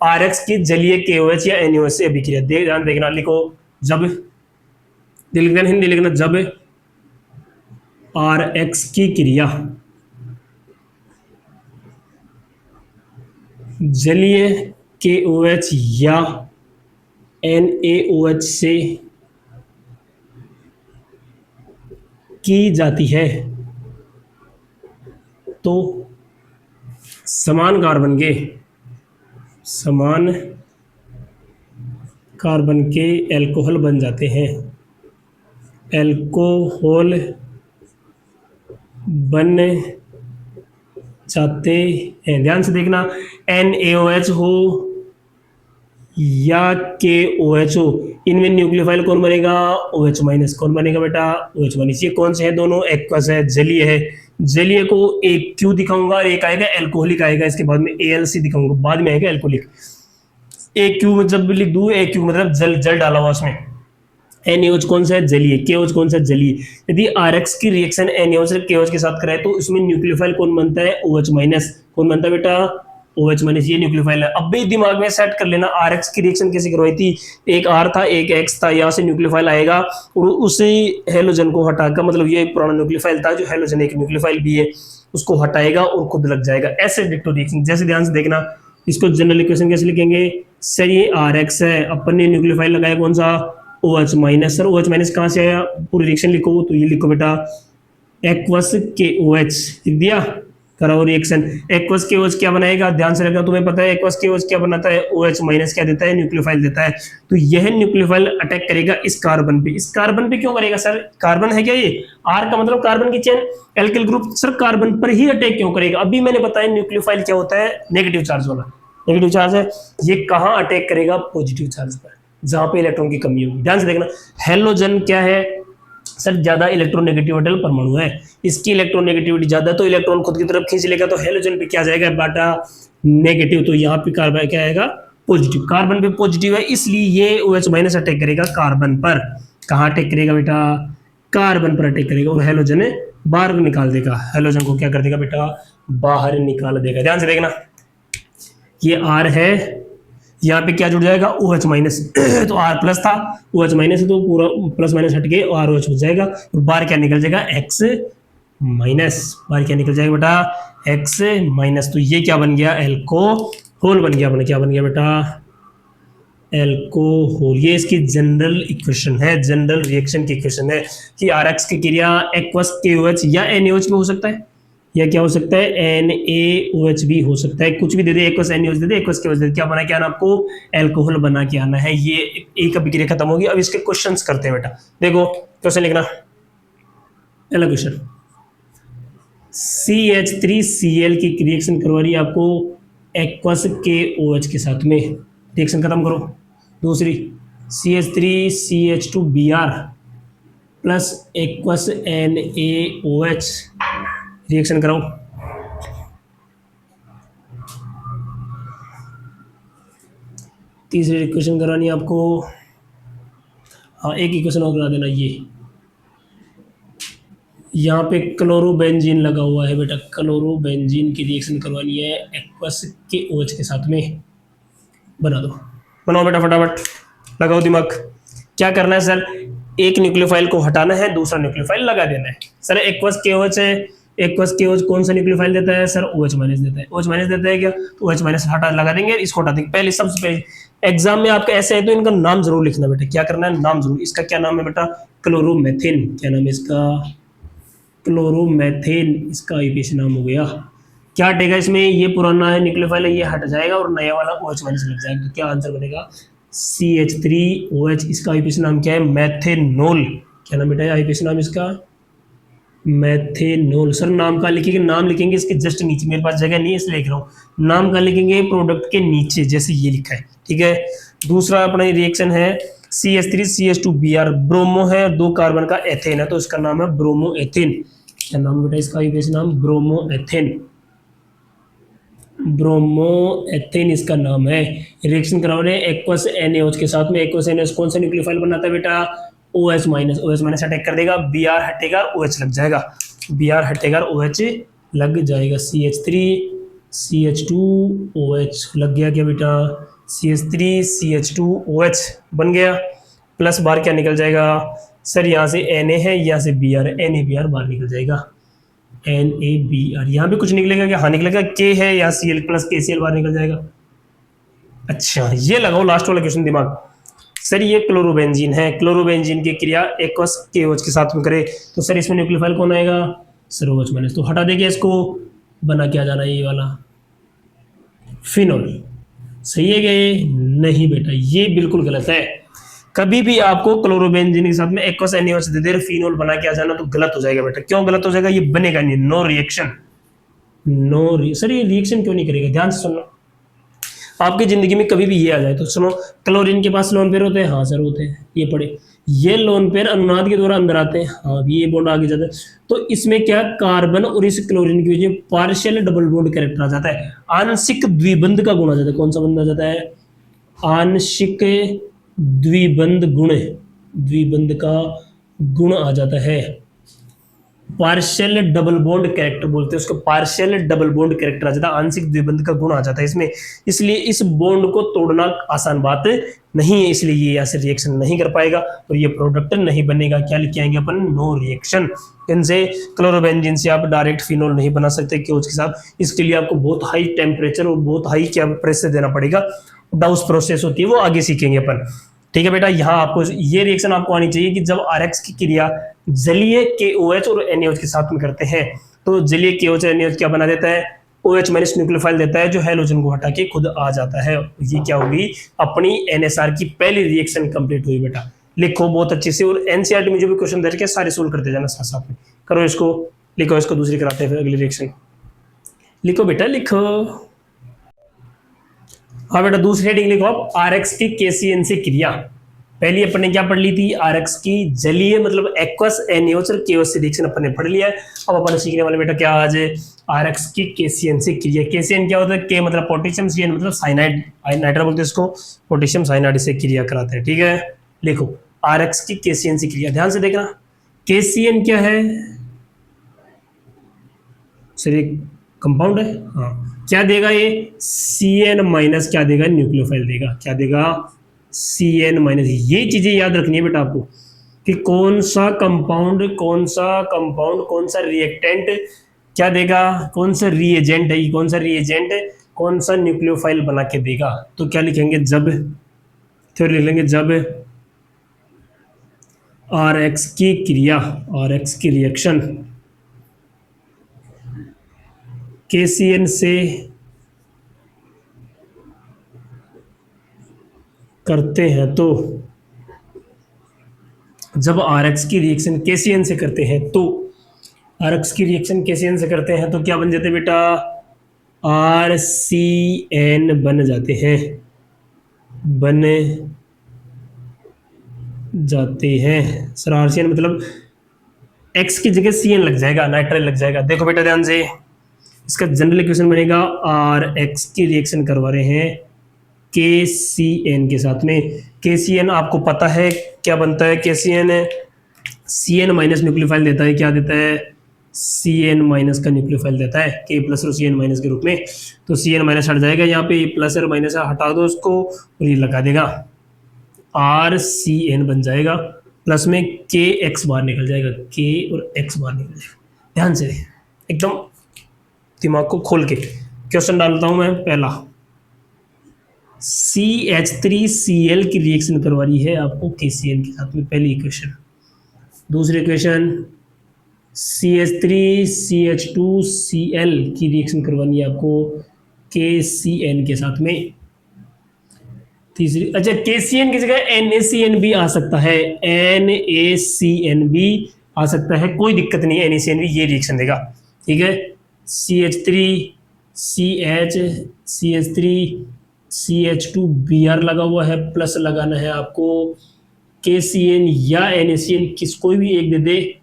RX की जलीय KOH या NaOH से अभिक्रिया, ध्यान देखना, लिखो जब, लिखना हिंदी लिखना, जब RX की क्रिया जलीय KOH या NaOH से की जाती है तो समान कार्बन के एल्कोहल बन जाते हैं, एल्कोहल बन जाते हैं। ध्यान से देखना, NaOH हो या KOH हो, इनमें न्यूक्लियोफाइल कौन बनेगा, OH माइनस, कौन बनेगा बेटा, OH माइनस। ये कौन से है, दोनों एक्वस है, जलीय है। जलीय को एक Q दिखाऊंगा और एक आएगा एल्कोहलिक आएगा, इसके बाद में ALC दिखाऊंगा, बाद में आएगा एल्कोहलिक। एक Q जब लिख दूं, एक Q मतलब जल डाला हुआ उसमें। NaOH कौन सा है, जलीय, KOH कौन सा है, जलीय। यदि RX की रिएक्शन NaOH से KOH के साथ कराए तो इसमें न्यूक्लियोफाइल कौन बनता है, OH माइनस, कौन बनता है बेटा, OH माइनस, ये न्यूक्लियोफाइल है। अब भी दिमाग में सेट कर लेना RX की रिएक्शन कैसे करवाई थी, एक R था एक X था, यहाँ से न्यूक्लियोफाइल आएगा और उसी हेलोजन को हटाकर, मतलब ये पुराना न्यूक्लियोफाइल था जो हेलोजन एक न्यूक्लियोफाइल भी है, उसको हटाएगा और खुद लग जाएगा। ऐसे डिक्टो रिएक्शन, जैसे ध्यान से देखना, इसको जनरल इक्वेशन कैसे लिखेंगे सर, ये RX है, अपन ने न्यूक्लियोफाइल लगाया कौन सा OH minus. Sir OH minus कहाँ से आया, पूरी रिएक्शन लिखो, तो ये लिखो बेटा एक्वस के OH लिख दिया, कराओ रिएक्शन। एक्वस के OH क्या बनाएगा, ध्यान से रखना, तुम्हें पता है एक्वस के OH क्या बनाता है, OH माइनस क्या देता है, न्यूक्लियोफाइल देता है। तो यह न्यूक्लियोफाइल अटैक करेगा इस कार्बन पे। इस कार्बन पे क्यों करेगा सर, कार्बन है क्या ये, R का मतलब कार्बन की chain, alkyl group, sir carbon पर ही अटैक क्यों करेगा। अभी मैंने बताया न्यूक्लियोफाइल क्या होता है, नेगेटिव चार्ज वाला, नेगेटिव चार्ज है, ये कहाँ अटैक करेगा, पॉजिटिव चार्ज पर, जहां पे इलेक्ट्रॉन की कमी होगी। ध्यान से देखना, हेलोजन क्या है सर, ज्यादा इलेक्ट्रोनेगेटिविटी परमाणु है, इसकी इलेक्ट्रोनेगेटिविटी ज्यादा, तो इलेक्ट्रॉन खुद की तरफ खींच लेगा, तो हेलोजन पे क्या जाएगा बाटा नेगेटिव, तो यहाँ पे कार्बन क्या आएगा पॉजिटिव, कार्बन पे पॉजिटिव है, इसलिए ये OH माइनस अटैक करेगा कार्बन पर। कहाँ अटैक करेगा बेटा, कार्बन पर अटैक करेगा और हेलोजन बाहर निकाल देगा, हेलोजन को क्या कर देगा बेटा, बाहर निकाल देगा। ध्यान से देखना, ये R है, यहाँ पे क्या जुड़ जाएगा OH माइनस, तो R प्लस था, OH माइनस है तो पूरा प्लस माइनस हट के और OH हो जाएगा, तो बाहर क्या निकल जाएगा X माइनस, बाहर क्या निकल जाएगा बेटा X माइनस, तो ये क्या बन गया, एल्कोहल बन गया, क्या बन गया बेटा, एल्कोहल। ये इसकी जनरल इक्वेशन है, जनरल रिएक्शन की इक्वेशन है कि RX की क्रिया एक्वस KOH या NaOH में हो सकता है, या क्या हो सकता है NaOH भी हो सकता है, कुछ भी दे दे, एक्वस NaOH दे दे, एक्वस KOH दे दे, क्या बना के आना आपको, एल्कोहल बना के आना है। ये एक अभिक्रिया खत्म होगी, अब इसके क्वेश्चंस करते हैं बेटा। देखो क्वेश्चन लिखना, पहला क्वेश्चन, CH3Cl की रिएक्शन करवा रही है आपको एक्वस KOH के साथ में, रिएक्शन खत्म करो। दूसरी CH3CH2Br plus aqueous NaOH, reaction कराओ। तीसरी इक्वेशन करानी है आपको, हाँ एक इक्वेशन और करा देना, ये यहाँ पे क्लोरोबेंजीन लगा हुआ है बेटा, क्लोरोबेंजीन की रिएक्शन करवानी है एक्वस के OH के साथ में, बना दो, बनाओ बेटा फटाफट, लगाओ दिमाग। क्या करना है सर, एक न्यूक्लियोफाइल को हटाना है, दूसरा न्यूक्लियोफाइल लगा देना है। सर एक्वस के OH है, एक्वस के OH कौन सा न्यूक्लियोफाइल देता है सर, OH माइनस देता है, OH माइनस देता है क्या, तो OH माइनस हटा लगा देंगे, इसको हटा देंगे। पहले सबसे पहले एग्जाम में आपका ऐसे है तो इनका नाम जरूर लिखना बेटा, क्या करना है नाम जरूर, इसका क्या नाम है बेटा, क्लोरोमेथेन, क्या नाम है इसका, क्लोरोमेथेन, इसका आईपीएस नाम हो गया। क्या हटेगा इसमें, ये पुराना है न्यूक्लियोफाइल है, ये हट जाएगा और नया वाला OH माइनस लग जाएगा, तो क्या आंसर बनेगा CH3OH, इसका आईपीएस नाम क्या है, मेथेनॉल। क्या नाम बेटा, आईपीएस नाम इसका मेथेनॉल। सर नाम का लिखेंगे, नाम लिखेंगे इसके जस्ट नीचे, मेरे पास जगह नहीं है इसलिए लिख रहा हूँ, नाम का लिखेंगे प्रोडक्ट के नीचे, जैसे ये लिखा है, ठीक है। दूसरा अपना रिएक्शन है CH3CH2Br, ब्रोमो है, 2 कार्बन का एथेन है, तो इसका नाम है ब्रोमो एथेन। क्या नाम बेटा इसका, आईपीएस नाम ब्रोमो एथेन, ब्रोमो एथेन इसका नाम है। रिएक्शन करा रहे हैं एक्वस NaOH के साथ में, एक्वस NaOH कौन सा न्यूक्लियोफाइल बनाता है बेटा, OH minus, OH minus attack कर देगा, Br हटेगा OH लग जाएगा, Br हटेगा OH लग जाएगा, CH3CH2OH लग गया क्या बेटा, CH3CH2OH बन गया, प्लस बाहर क्या निकल जाएगा सर, यहाँ से Na है, यहाँ से Br है, NaBr बाहर निकल जाएगा, NaBr, यहाँ भी कुछ निकलेगा क्या, हाँ निकलेगा, K है, यहाँ Cl प्लस KCl बाहर निकल जाएगा। अच्छा ये लगाओ लास्ट वाला क्वेश्चन दिमाग, सर ये क्लोरोबेंजीन है, क्लोरोबेंजीन की क्रिया एक्वस KOH के साथ में करे, तो सर इसमें न्यूक्लियोफाइल कौन आएगा सर, OH माइनस, तो हटा देंगे इसको, बना क्या जाना ये वाला फिनोल। सही है क्या ये, नहीं बेटा ये बिल्कुल गलत है, कभी भी आपको क्लोरोबेंजीन के साथ में एक्वस NaOH दे दे फिनोल बना के आ जाना तो गलत हो जाएगा बेटा। क्यों गलत हो जाएगा, ये बनेगा नहीं, नो रिएक्शन, सर ये रिएक्शन क्यों नहीं करेगा, ध्यान से सुनना। आपकी जिंदगी में कभी भी ये आ जाए तो सुनो, क्लोरीन के पास लोन पेयर होते हैं, हाँ सर होते हैं, ये पढ़े, ये लोन पेयर अनुनाद के द्वारा अंदर आते हैं, हाँ ये बॉन्ड आगे जाता है, तो इसमें क्या कार्बन और इस क्लोरीन की वजह पार्शियल डबल बॉन्ड कैरेक्टर आ जाता है, आंशिक द्विबंध का गुण आ जाता है। कौन सा बंध आ जाता है, आंशिक द्विबंध गुण, द्विबंध का गुण आ जाता है। पार्शियल डबल बॉन्ड कैरेक्टर बोलते हैं उसको, पार्शियल डबल बॉन्ड कैरेक्टर आ जाता है, आंशिक द्विबंध का गुण आ जाता है इसमें, इसलिए इस बॉन्ड को तोड़ना आसान बात नहीं है, इसलिए ये यहाँ से रिएक्शन नहीं कर पाएगा और ये प्रोडक्ट नहीं बनेगा। क्या लिख के आएंगे अपन, नो रिएक्शन। इनसे क्लोरोबेंजीन से आप डायरेक्ट फिनोल नहीं बना सकते क्योंकि के साथ, इसके लिए आपको बहुत हाई टेम्परेचर और बहुत हाई क्या प्रेशर देना पड़ेगा, डाउस प्रोसेस होती है वो आगे सीखेंगे अपन। ठीक है बेटा, यहाँ आपको ये रिएक्शन आपको आनी चाहिए कि जब RX की क्रिया जलीय KOH और NaOH के साथ में करते हैं तो जलीय KOH और NaOH क्या बना देता है, OH माइनस न्यूक्लियोफाइल देता है जो हैलोजन को हटा के खुद आ जाता है। ये क्या होगी, अपनी NSR की पहली रिएक्शन कंप्लीट हुई बेटा। लिखो बहुत अच्छे से, और NCERT में जो भी क्वेश्चन दे रखे सारे सोल्व करते जाना साथ साथ में। करो इसको, लिखो इसको, दूसरी कराते हैं फिर अगली रिएक्शन। लिखो बेटा लिखो। हाँ बेटा, दूसरी हेडिंग लिखो आप, RX की KCN से क्रिया। पहली अपन ने क्या पढ़ ली थी, RX की जलीय मतलब एक्वस NaOH और KOH से रिएक्शन अपन ने पढ़ लिया है। अब अपन सीखने वाले बेटा क्या आज है, RX की KCN से क्रिया। KCN क्या होता है, K मतलब पोटेशियम, CN मतलब साइनाइड, नाइट्रा बोलते हैं इसको, पोटेशियम साइनाइड से क्रिया कराते हैं। ठीक है, लिखो RX की KCN से क्रिया, ध्यान से देखना। KCN क्या है सर, कंपाउंड है, हाँ। क्या देगा ये, CN माइनस क्या देगा, न्यूक्लियोफाइल देगा। क्या देगा, CN माइनस। ये चीजें याद रखनी है बेटा आपको कि कौन सा कंपाउंड कौन सा रिएक्टेंट क्या देगा, कौन सा रिएजेंट है, कौन सा रिएजेंट कौन सा न्यूक्लियोफाइल बना के देगा। तो क्या लिखेंगे, जब थ्योरी लिख लेंगे, जब RX की क्रिया, RX की रिएक्शन KCN से करते हैं तो, जब RX की रिएक्शन KCN से करते हैं तो, RX की रिएक्शन KCN से करते हैं तो क्या बन जाते बेटा, RCN बन जाते हैं, बन जाते हैं सर। RCN मतलब X की जगह CN लग जाएगा, नाइट्राइल लग जाएगा। देखो बेटा ध्यान से, इसका जनरल इक्वेशन बनेगा, RX की रिएक्शन करवा रहे हैं KCN के साथ में। KCN आपको पता है क्या बनता है, KCN CN माइनस न्यूक्लियोफाइल देता है, क्या देता है, CN माइनस का न्यूक्लियोफाइल देता है K प्लस और CN माइनस के रूप में। तो CN माइनस हट जाएगा, यहाँ पे प्लस और माइनस हटा दो उसको और ये लगा देगा, RCN बन जाएगा, प्लस में KX बाहर निकल जाएगा, K और X बाहर निकल जाएगा। ध्यान से एकदम दिमाग को खोल के क्वेश्चन डालता हूं मैं। पहला CH3Cl की रिएक्शन करवा रही है आपको KCN के साथ में, पहली इक्वेशन। दूसरी इक्वेशन CH3CH2Cl की रिएक्शन करवानी है आपको KCN के साथ में। तीसरी, अच्छा KCN की जगह NaCN भी आ सकता है, NaCN भी आ सकता है, कोई दिक्कत नहीं है, NaCN भी ये रिएक्शन देगा। ठीक है, CH3CH2Br लगा हुआ है, प्लस लगाना है आपको KCN या NaCN, किस कोई भी एक दे दे,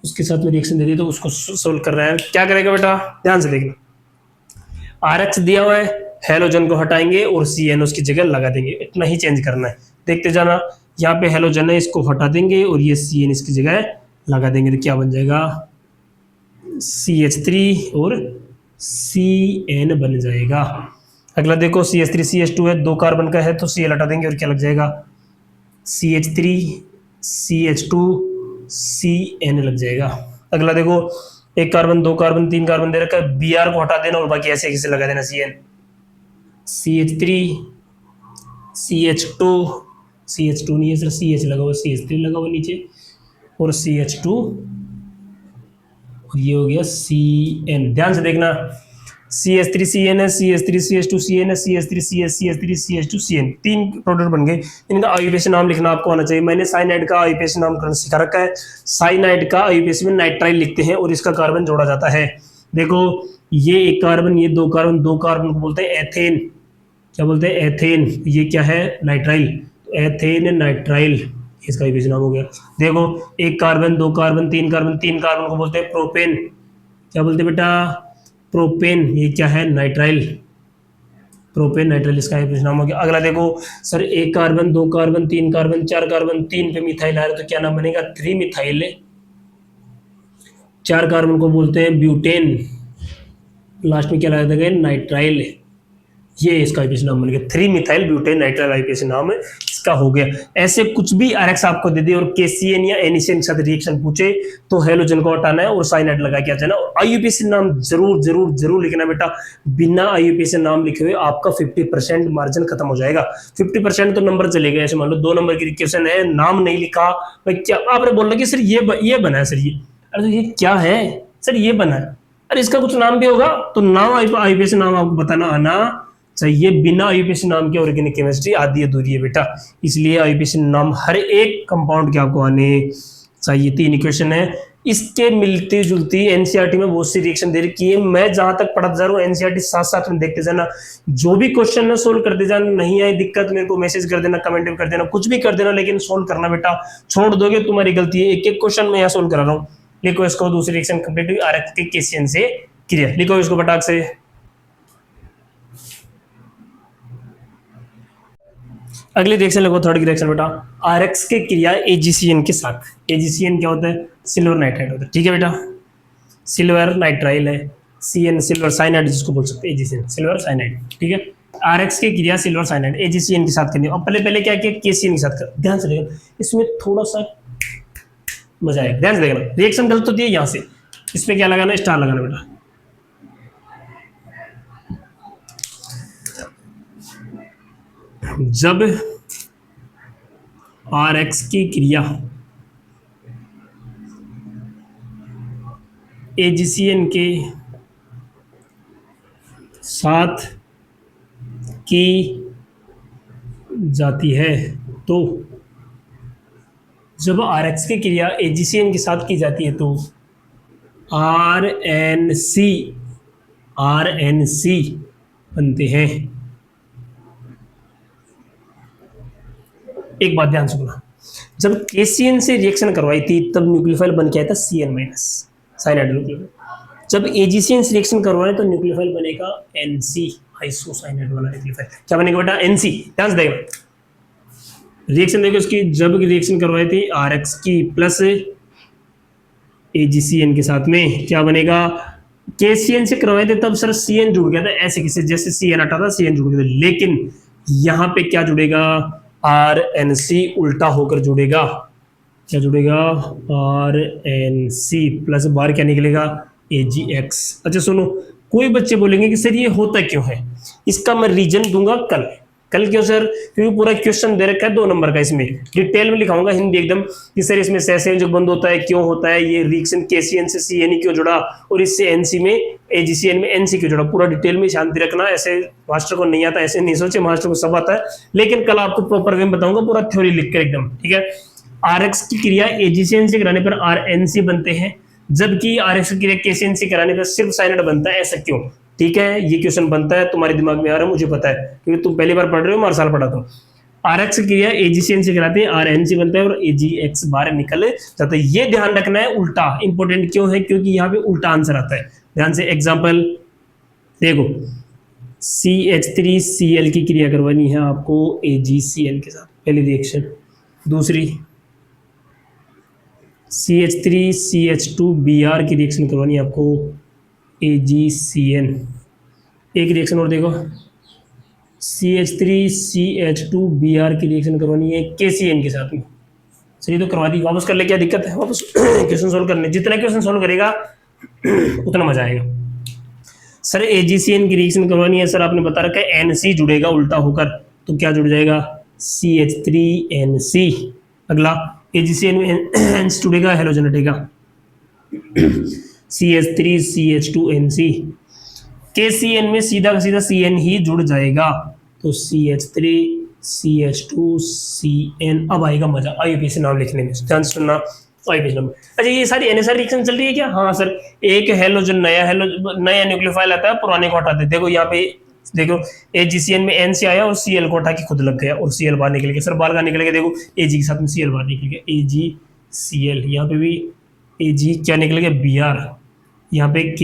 उसके साथ में रिएक्शन दे दे तो उसको सोल्व कर रहा है। क्या करेगा बेटा, ध्यान से देखना, RX दिया हुआ है, हेलोजन को हटाएंगे और CN उसकी जगह लगा देंगे, इतना ही चेंज करना है। देखते जाना, यहाँ पे हेलोजन है, इसको हटा देंगे और ये CN इसकी जगह लगा देंगे, तो क्या बन जाएगा, CH3 और CN बन जाएगा। अगला देखो, CH3CH2 है, 2 कार्बन का है तो Cl हटा देंगे और क्या लग जाएगा, CH3CH2CN लग जाएगा। अगला देखो, 1 कार्बन 2 कार्बन 3 कार्बन दे रखा है, Br को हटा देना और बाकी ऐसे कैसे लगा देना CN, CH3CH2 नहीं है सर, CH लगा हुआ, CH3 लगा हुआ नीचे और CH2 और ये हो गया CN। ध्यान से देखना, CH3CN है, CH3CH2CN है, CH3CH2CN, 3 प्रोडक्ट बन गए। इनका आईयूपीएसी नाम लिखना आपको आना चाहिए। मैंने साइनाइड का आईयूपीएसी नाम सिखा रखा है। साइनाइड का आईयूपीएसी में नाइट्राइल लिखते हैं और इसका कार्बन जोड़ा जाता है। देखो, ये 1 कार्बन, ये 2 कार्बन, 2 कार्बन को बोलते हैं एथेन। क्या बोलते हैं, एथेन। ये क्या है, नाइट्राइल, एथेन नाइट्राइल, इसका आईयूपीएसी नाम हो गया। देखो, 1 कार्बन 2 कार्बन 3 कार्बन, 3 कार्बन को बोलते हैं प्रोपेन। क्या बोलते हैं बेटा, प्रोपेन। ये क्या है, नाइट्राइल, प्रोपेन नाइट्राइल, इसका आईयूपीएसी नाम हो गया। अगला देखो sir, 1 carbon 2 carbon 3 carbon 4 carbon 3 पे मिथाइल आ रहा है तो क्या नाम बनेगा, 3 मिथाइल 4 कार्बन को बोलते हैं ब्यूटेन, लास्ट में क्या लगा था, नाइट्राइल। ये इसका आईपीसी नाम बन गया, 3 मिथाइल ब्यूटेन नाइट्राइल आईपीसी नाम है इसका हो गया। ऐसे कुछ भी आरएक्स आपको दे दिए और केसीएन या एनएसीएन के साथ रिएक्शन पूछे तो हेलोजन को हटाना है और साइनाइड लगा के आ जाना। आईयूपीएसी नाम जरूर जरूर जरूर लिखना बेटा, बिना आईयूपीएसी नाम लिखे हुए आपका 50% मार्जिन खत्म हो जाएगा। 50% तो नंबर चलेगा। ऐसे मान लो 2 नंबर की क्वेश्चन है, नाम नहीं लिखा, भाई क्या आपने बोल रहे कि सर ये बना है, सर ये, अरे ये क्या है सर, ये बना है, अरे इसका कुछ नाम भी होगा, तो नाम आईयूपीएसी नाम आपको बताना आना चाहिए। बिना आईयूपीएसी नाम के ऑर्गेनिक केमिस्ट्री आधी अधूरी है बेटा, इसलिए आईयूपीएसी नाम हर एक कंपाउंड के आपको आने चाहिए। 3 इक्वेशन है, इसके मिलती जुलती एनसीईआरटी में बहुत सी रिएक्शन दे रखी है। मैं जहां तक पढ़ता जा रहा हूँ एनसीईआरटी साथ साथ में देखते जाना, जो भी क्वेश्चन है सोल्व करते जाना। नहीं आई दिक्कत मेरे को मैसेज कर देना, कमेंट कर देना, कुछ भी कर देना, लेकिन सोल्व करना बेटा, छोड़ दोगे तुम्हारी गलती है। एक एक क्वेश्चन मैं यहाँ सोल्व करा रहा हूँ। लिखो इसको, दूसरी रिएक्शन कंप्लीट हुई आरएक्स के केसीएन से क्रिया, लिखो इसको फटाक से। अगली रिएक्शन लिखो, थर्ड की रिएक्शन बेटा, आरएक्स के क्रिया एजीसीएन के साथ। एजीसीएन क्या होता है, सिल्वर नाइट्राइड होता है, ठीक है बेटा, सिल्वर नाइट्राइल है, सीएन सिल्वर साइनाइड जिसको बोल सकते हैं, एजीसीएन सिल्वर साइनाइड, ठीक है। आरएक्स के क्रिया सिल्वर साइनाइड एजीसीएन के साथ करनी है। और पहले क्या किया, केसीएन के साथ कर, ध्यान से देखना, इसमें थोड़ा सा मजा आएगा, ध्यान से देखना। रिएक्शन गलत होती है यहाँ से, इसमें क्या लगाना, स्टार लगाना बेटा। जब आरएक्स की क्रिया एजीसीएन के साथ की जाती है तो, जब आरएक्स की क्रिया एजीसीएन के साथ की जाती है तो आरएनसी बनते हैं। एक बात ध्यान सुनना, जब केसीएन से रिएक्शन करवाई थी तब न्यूक्लियोफाइल बन के आया था CN माइनस साइनाइड न्यूक्लियोफाइल। जब एजीसीएन से रिएक्शन करवाए तो न्यूक्लियोफाइल बनेगा NC आइसोसाइनाइड वाला न्यूक्लियोफाइल। क्या बनेगा बेटा, NC। ध्यान से देखना रिएक्शन, देखो इसकी, जब रिएक्शन करवाई थी आरएक्स की प्लस एजीसीएन के साथ में, क्या बनेगा, केसीएन से करवाए थे तब सर CN जुड़ गया था, ऐसे किसी जैसे CN हटा था CN जुड़ गया था, लेकिन यहां पे क्या जुड़ेगा, RNC उल्टा होकर जुड़ेगा। क्या जुड़ेगा, RNC प्लस बाहर क्या निकलेगा, AgX। अच्छा सुनो, कोई बच्चे बोलेंगे कि सर ये होता क्यों है, इसका मैं रीजन दूंगा कल क्यों सर, क्योंकि पूरा क्वेश्चन दे रखा है 2 नंबर का, इसमें डिटेल में लिखाऊंगा हिंदी एकदम कि सर इसमें सहसंयोजक बंद होता है, क्यों होता है, ये रिएक्शन केसीएन से CN क्यों जुड़ा और इससे NC में एजीसीएन में NC क्यों जुड़ा, पूरा डिटेल में शांति रखना। ऐसे मास्टर को नहीं आता, ऐसे नहीं सोचे, मास्टर को सब आता है, लेकिन कल आपको प्रॉपर वे में बताऊंगा, पूरा थ्योरी लिख कर एकदम, ठीक है। आरएक्स की क्रिया एजीसीएन से कराने पर RNC बनते हैं, जबकि आरएक्स की क्रिया केसीएन से कराने पर सिर्फ साइनाइड बनता है, ऐसा क्यों, ठीक है। ये क्वेश्चन बनता है, तुम्हारे दिमाग में आ रहा है, मुझे पता है, क्योंकि तुम पहली बार पढ़ रहे हो, हर साल पढ़ाता हूँ। आरएक्स की क्रिया एजीसीएन से कराते हैं, RNC बनता है और AgX बाहर निकल जाता है। ये ध्यान रखना है, उल्टा इंपॉर्टेंट क्यों है, क्योंकि यहाँ पे उल्टा आंसर आता है। ध्यान से एग्जाम्पल देखो, CH3Cl की क्रिया करवानी है आपको AgCl के साथ, पहली रिएक्शन। दूसरी CH3CH2Br की रिएक्शन करवानी है आपको AgCN। एक रिएक्शन और देखो, CH3CH2Br की रिएक्शन करवानी है KCN के साथ में। सही तो करवा दी, वापस कर ले, क्या दिक्कत है, वापस क्वेश्चन सोल्व करने, जितना क्वेश्चन सोल्व करेगा उतना मजा आएगा। सर AgCN की रिएक्शन करवानी है, सर आपने बता रखा है NC जुड़ेगा उल्टा होकर, तो क्या जुड़ जाएगा, CH3NC। अगला AgCN में NC जुड़ेगा, हेलोजन हटेगा, CH3CH2NC। KCN में सीधा का सीधा CN ही जुड़ जाएगा, तो CH3CH2CN। अब आएगा मजा आईयूपीएसी नाम लिखने में, ध्यान सुनना, आईयूपीएसी नाम। अच्छा ये सारी NSR रिएक्शन चल रही है क्या, हाँ सर, एक हेलोजन नया न्यूक्लियोफाइल आता है, पुराने को हटाते, देखो यहाँ पे देखो AgCN में NC आया और Cl को हटा के खुद लग गया और Cl बाहर निकल गया, सर बाहर का निकल गया, देखो Ag के साथ में Cl बाहर निकल गया, AgCl। यहाँ पे भी Ag क्या निकल गया, Br, यहाँ पे K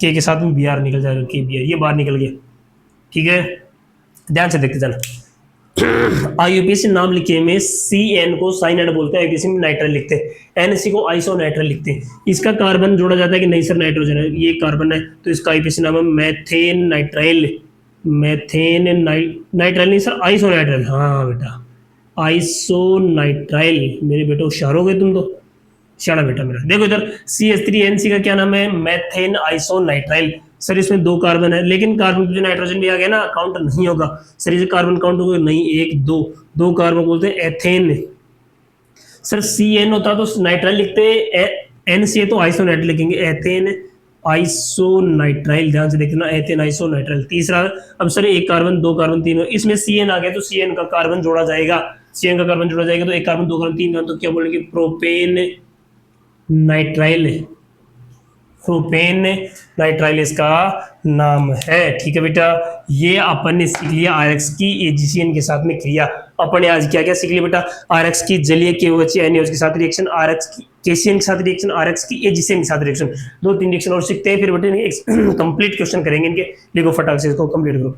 के साथ में Br निकल जाएगा, KBr, ये बाहर निकल गया, ठीक है। ध्यान से देखते जाना, आईयूपीएसी नाम लिखे में CN को साइनाइड बोलते हैं, आईयूपीएसी में नाइट्राइल लिखते हैं, NC को आइसोनाइट्राइल लिखते हैं। इसका कार्बन जोड़ा जाता है कि नहीं सर नाइट्रोजन है, ये कार्बन है तो इसका आईयूपीएसी नाम है मेथेन नाइट्राइल। मेथेन नाइट्राइल नहीं सर, आइसोनाइट्राइल। हाँ बेटा आइसोनाइट्राइल, मेरे बेटे होशियार हो गए तुम तो, शाना बेटा मेरा। देखो इधर CH3NC का क्या नाम है, मेथेन आइसोनाइट्राइल। सर इसमें 2 कार्बन है, लेकिन कार्बन जो नाइट्रोजन भी आ गया ना, काउंट नहीं होगा सर, इसे कार्बन काउंट होगा नहीं, 1 2 2 कार्बन बोलते हैं एथेन। सर CN होता तो नाइट्राइल लिखते, NCA तो आइसोनाइट्राइल लिखेंगे, एथेन आइसोनाइट्राइल, ध्यान से देखना, एथेन आइसोनाइट्राइल। तीसरा, अब सर 1 कार्बन 2 कार्बन 3, इसमें CN आ गया तो CN का कार्बन जोड़ा जाएगा, CN का कार्बन जोड़ा जाएगा तो 1 कार्बन 2 कार्बन 3 कार्बन, तो क्या बोलेंगे प्रोपेन नाइट्राइल। प्रोपेन नाइट्राइल इसका नाम है। ठीक है बेटा, ये अपन ने सीख लिया RX की AgCN के साथ में क्रिया। अपन ने आज क्या क्या सीख लिया बेटा, RX की जलीय KOH NaOH के साथ रिएक्शन, RX की KCN के साथ रिएक्शन, RX की AgCN के साथ रिएक्शन, 2-3 रिएक्शन और सीखते हैं, फिर बेटे कंप्लीट क्वेश्चन करेंगे इनके। लिखो फटाक से इसको कंप्लीट करो।